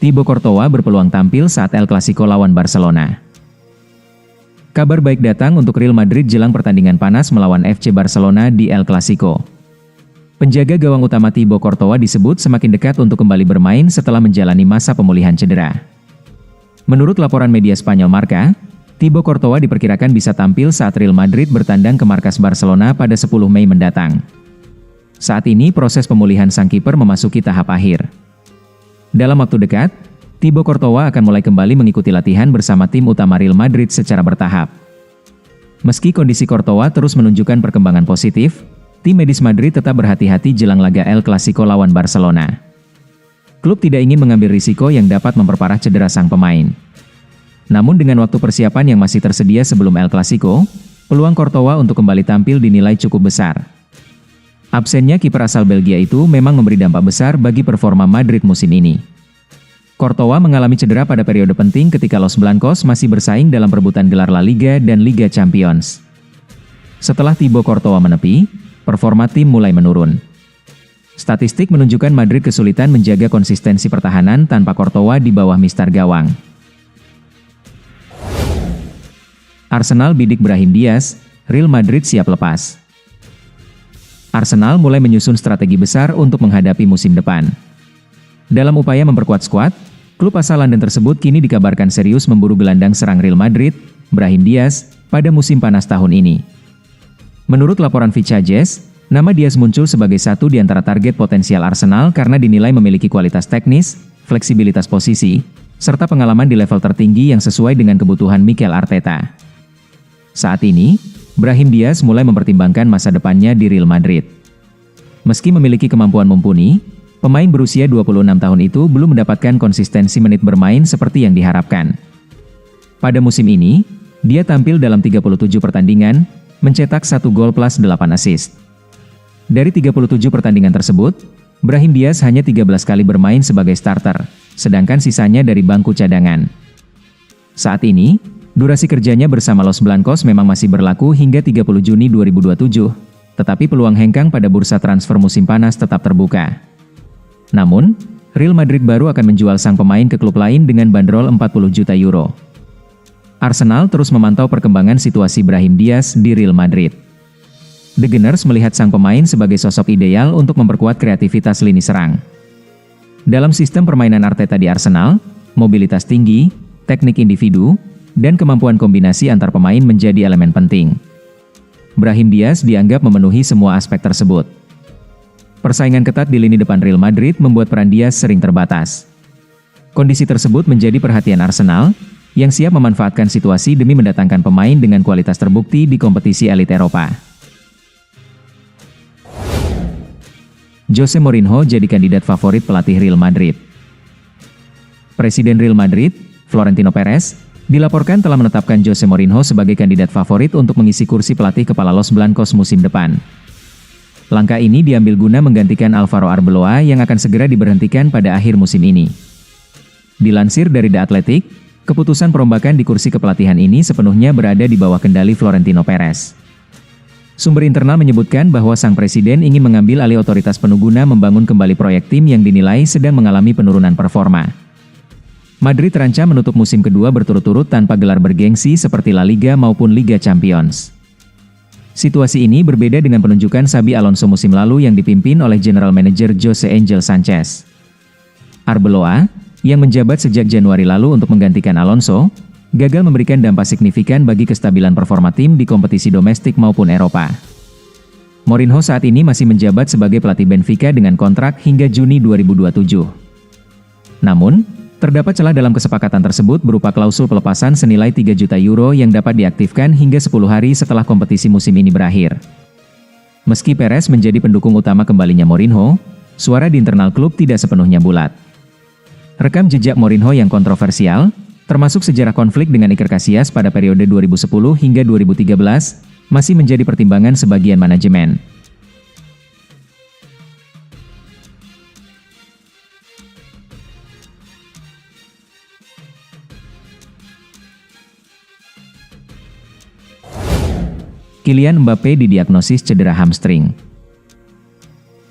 Thibaut Courtois berpeluang tampil saat El Clasico lawan Barcelona. Kabar baik datang untuk Real Madrid jelang pertandingan panas melawan FC Barcelona di El Clasico. Penjaga gawang utama Thibaut Courtois disebut semakin dekat untuk kembali bermain setelah menjalani masa pemulihan cedera. Menurut laporan media Spanyol Marca, Thibaut Courtois diperkirakan bisa tampil saat Real Madrid bertandang ke markas Barcelona pada 10 Mei mendatang. Saat ini proses pemulihan sang kiper memasuki tahap akhir. Dalam waktu dekat, Thibaut Courtois akan mulai kembali mengikuti latihan bersama tim utama Real Madrid secara bertahap. Meski kondisi Courtois terus menunjukkan perkembangan positif, tim medis Madrid tetap berhati-hati jelang laga El Clasico lawan Barcelona. Klub tidak ingin mengambil risiko yang dapat memperparah cedera sang pemain. Namun dengan waktu persiapan yang masih tersedia sebelum El Clasico, peluang Courtois untuk kembali tampil dinilai cukup besar. Absennya kiper asal Belgia itu memang memberi dampak besar bagi performa Madrid musim ini. Courtois mengalami cedera pada periode penting ketika Los Blancos masih bersaing dalam perebutan gelar La Liga dan Liga Champions. Setelah Thibaut Courtois menepi, performa tim mulai menurun. Statistik menunjukkan Madrid kesulitan menjaga konsistensi pertahanan tanpa Courtois di bawah mistar gawang. Arsenal bidik Brahim Diaz, Real Madrid siap lepas. Arsenal mulai menyusun strategi besar untuk menghadapi musim depan. Dalam upaya memperkuat skuad, klub asal London tersebut kini dikabarkan serius memburu gelandang serang Real Madrid, Brahim Diaz, pada musim panas tahun ini. Menurut laporan Vichages, nama Diaz muncul sebagai satu di antara target potensial Arsenal karena dinilai memiliki kualitas teknis, fleksibilitas posisi, serta pengalaman di level tertinggi yang sesuai dengan kebutuhan Mikel Arteta. Saat ini, Brahim Diaz mulai mempertimbangkan masa depannya di Real Madrid. Meski memiliki kemampuan mumpuni, pemain berusia 26 tahun itu belum mendapatkan konsistensi menit bermain seperti yang diharapkan. Pada musim ini, dia tampil dalam 37 pertandingan, mencetak 1 gol plus 8 assist. Dari 37 pertandingan tersebut, Brahim Diaz hanya 13 kali bermain sebagai starter, sedangkan sisanya dari bangku cadangan. Saat ini, durasi kerjanya bersama Los Blancos memang masih berlaku hingga 30 Juni 2027, tetapi peluang hengkang pada bursa transfer musim panas tetap terbuka. Namun, Real Madrid baru akan menjual sang pemain ke klub lain dengan bandrol 40 juta euro. Arsenal terus memantau perkembangan situasi Brahim Diaz di Real Madrid. The Gunners melihat sang pemain sebagai sosok ideal untuk memperkuat kreativitas lini serang. Dalam sistem permainan Arteta di Arsenal, mobilitas tinggi, teknik individu, dan kemampuan kombinasi antar pemain menjadi elemen penting. Brahim Diaz dianggap memenuhi semua aspek tersebut. Persaingan ketat di lini depan Real Madrid membuat peran Diaz sering terbatas. Kondisi tersebut menjadi perhatian Arsenal, yang siap memanfaatkan situasi demi mendatangkan pemain dengan kualitas terbukti di kompetisi elit Eropa. Jose Mourinho jadi kandidat favorit pelatih Real Madrid. Presiden Real Madrid, Florentino Perez, dilaporkan telah menetapkan Jose Mourinho sebagai kandidat favorit untuk mengisi kursi pelatih kepala Los Blancos musim depan. Langkah ini diambil guna menggantikan Alvaro Arbeloa yang akan segera diberhentikan pada akhir musim ini. Dilansir dari The Athletic, keputusan perombakan di kursi kepelatihan ini sepenuhnya berada di bawah kendali Florentino Perez. Sumber internal menyebutkan bahwa sang presiden ingin mengambil alih otoritas penuh guna membangun kembali proyek tim yang dinilai sedang mengalami penurunan performa. Madrid terancam menutup musim kedua berturut-turut tanpa gelar bergengsi seperti La Liga maupun Liga Champions. Situasi ini berbeda dengan penunjukan Xabi Alonso musim lalu yang dipimpin oleh General Manager Jose Angel Sanchez. Arbeloa, yang menjabat sejak Januari lalu untuk menggantikan Alonso, gagal memberikan dampak signifikan bagi kestabilan performa tim di kompetisi domestik maupun Eropa. Mourinho saat ini masih menjabat sebagai pelatih Benfica dengan kontrak hingga Juni 2027. Namun, terdapat celah dalam kesepakatan tersebut berupa klausul pelepasan senilai 3 juta euro yang dapat diaktifkan hingga 10 hari setelah kompetisi musim ini berakhir. Meski Perez menjadi pendukung utama kembalinya Mourinho, suara di internal klub tidak sepenuhnya bulat. Rekam jejak Mourinho yang kontroversial, termasuk sejarah konflik dengan Iker Casillas pada periode 2010 hingga 2013, masih menjadi pertimbangan sebagian manajemen. Kylian Mbappe didiagnosis cedera hamstring.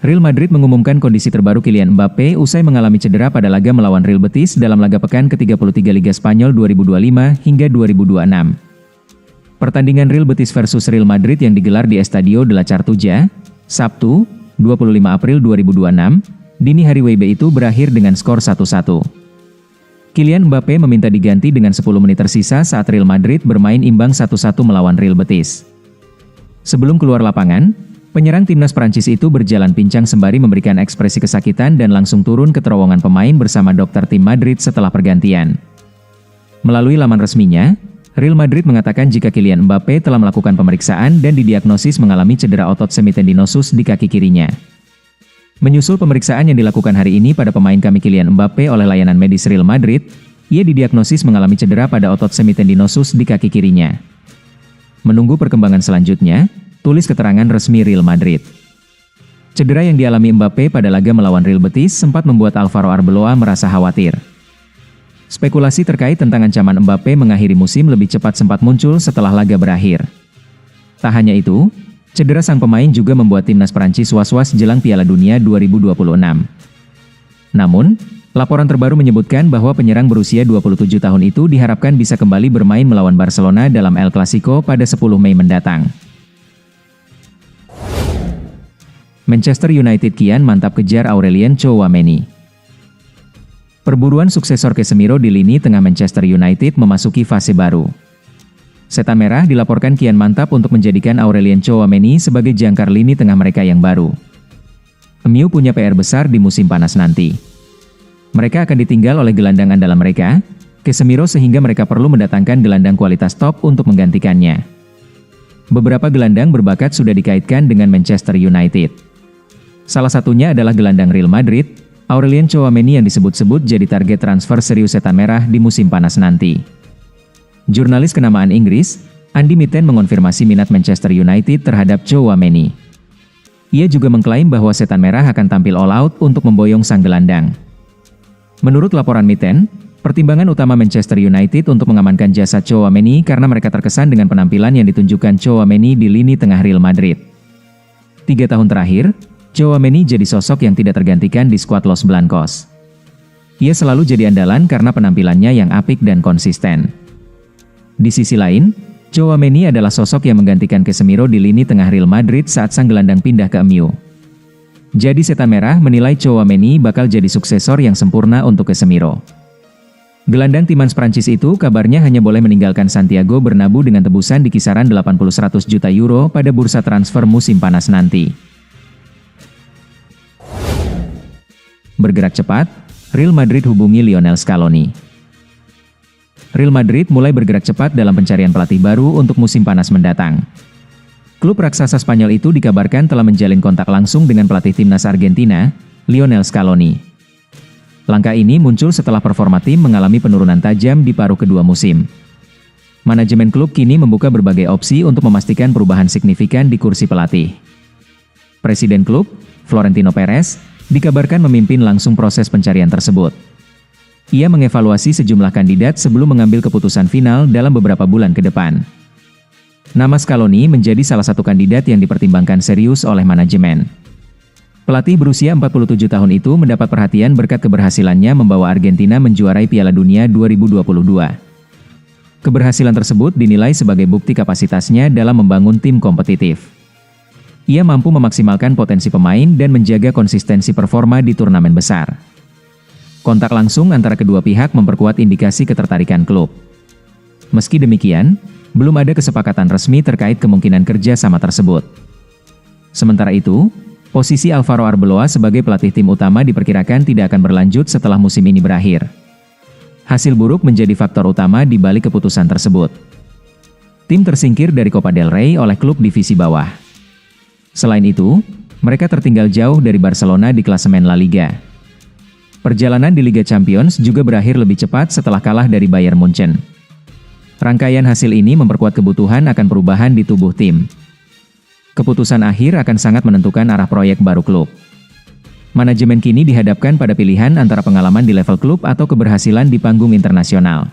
Real Madrid mengumumkan kondisi terbaru Kylian Mbappe usai mengalami cedera pada laga melawan Real Betis dalam laga pekan ke-33 Liga Spanyol 2025 hingga 2026. Pertandingan Real Betis versus Real Madrid yang digelar di Estadio de la Cartuja, Sabtu, 25 April 2026, dini hari WIB itu berakhir dengan skor 1-1. Kylian Mbappe meminta diganti dengan 10 menit tersisa saat Real Madrid bermain imbang 1-1 melawan Real Betis. Sebelum keluar lapangan, penyerang timnas Prancis itu berjalan pincang sembari memberikan ekspresi kesakitan dan langsung turun ke terowongan pemain bersama dokter tim Madrid setelah pergantian. Melalui laman resminya, Real Madrid mengatakan jika Kylian Mbappe telah melakukan pemeriksaan dan didiagnosis mengalami cedera otot semitendinosus di kaki kirinya. Menyusul pemeriksaan yang dilakukan hari ini pada pemain kami Kylian Mbappe oleh layanan medis Real Madrid, ia didiagnosis mengalami cedera pada otot semitendinosus di kaki kirinya. Menunggu perkembangan selanjutnya, tulis keterangan resmi Real Madrid. Cedera yang dialami Mbappe pada laga melawan Real Betis sempat membuat Alvaro Arbeloa merasa khawatir. Spekulasi terkait tentang ancaman Mbappe mengakhiri musim lebih cepat sempat muncul setelah laga berakhir. Tak hanya itu, cedera sang pemain juga membuat timnas Prancis was-was jelang Piala Dunia 2026. Namun, laporan terbaru menyebutkan bahwa penyerang berusia 27 tahun itu diharapkan bisa kembali bermain melawan Barcelona dalam El Clasico pada 10 Mei mendatang. Manchester United kian mantap kejar Aurelien Tchouaméni. Perburuan suksesor Casemiro di lini tengah Manchester United memasuki fase baru. Setan Merah dilaporkan kian mantap untuk menjadikan Aurelien Tchouaméni sebagai jangkar lini tengah mereka yang baru. MU punya PR besar di musim panas nanti. Mereka akan ditinggal oleh gelandang andalan mereka, Casemiro, sehingga mereka perlu mendatangkan gelandang kualitas top untuk menggantikannya. Beberapa gelandang berbakat sudah dikaitkan dengan Manchester United. Salah satunya adalah gelandang Real Madrid, Aurelien Tchouaméni yang disebut-sebut jadi target transfer serius Setan Merah di musim panas nanti. Jurnalis kenamaan Inggris, Andy Mitten mengonfirmasi minat Manchester United terhadap Tchouaméni. Ia juga mengklaim bahwa Setan Merah akan tampil all out untuk memboyong sang gelandang. Menurut laporan Mitten, pertimbangan utama Manchester United untuk mengamankan jasa Tchouaméni karena mereka terkesan dengan penampilan yang ditunjukkan Tchouaméni di lini tengah Real Madrid. 3 tahun terakhir, Tchouaméni jadi sosok yang tidak tergantikan di skuad Los Blancos. Ia selalu jadi andalan karena penampilannya yang apik dan konsisten. Di sisi lain, Tchouaméni adalah sosok yang menggantikan Casemiro di lini tengah Real Madrid saat sang gelandang pindah ke MU. Jadi Setan Merah menilai Tchouaméni bakal jadi suksesor yang sempurna untuk Casemiro. Gelandang timnas Prancis itu kabarnya hanya boleh meninggalkan Santiago Bernabeu dengan tebusan di kisaran 80-100 juta euro pada bursa transfer musim panas nanti. Bergerak cepat, Real Madrid hubungi Lionel Scaloni. Real Madrid mulai bergerak cepat dalam pencarian pelatih baru untuk musim panas mendatang. Klub raksasa Spanyol itu dikabarkan telah menjalin kontak langsung dengan pelatih timnas Argentina, Lionel Scaloni. Langkah ini muncul setelah performa tim mengalami penurunan tajam di paruh kedua musim. Manajemen klub kini membuka berbagai opsi untuk memastikan perubahan signifikan di kursi pelatih. Presiden klub, Florentino Perez, dikabarkan memimpin langsung proses pencarian tersebut. Ia mengevaluasi sejumlah kandidat sebelum mengambil keputusan final dalam beberapa bulan ke depan. Nama Scaloni menjadi salah satu kandidat yang dipertimbangkan serius oleh manajemen. Pelatih berusia 47 tahun itu mendapat perhatian berkat keberhasilannya membawa Argentina menjuarai Piala Dunia 2022. Keberhasilan tersebut dinilai sebagai bukti kapasitasnya dalam membangun tim kompetitif. Ia mampu memaksimalkan potensi pemain dan menjaga konsistensi performa di turnamen besar. Kontak langsung antara kedua pihak memperkuat indikasi ketertarikan klub. Meski demikian, belum ada kesepakatan resmi terkait kemungkinan kerja sama tersebut. Sementara itu, posisi Alvaro Arbeloa sebagai pelatih tim utama diperkirakan tidak akan berlanjut setelah musim ini berakhir. Hasil buruk menjadi faktor utama di balik keputusan tersebut. Tim tersingkir dari Copa del Rey oleh klub divisi bawah. Selain itu, mereka tertinggal jauh dari Barcelona di klasemen La Liga. Perjalanan di Liga Champions juga berakhir lebih cepat setelah kalah dari Bayern Munchen. Rangkaian hasil ini memperkuat kebutuhan akan perubahan di tubuh tim. Keputusan akhir akan sangat menentukan arah proyek baru klub. Manajemen kini dihadapkan pada pilihan antara pengalaman di level klub atau keberhasilan di panggung internasional.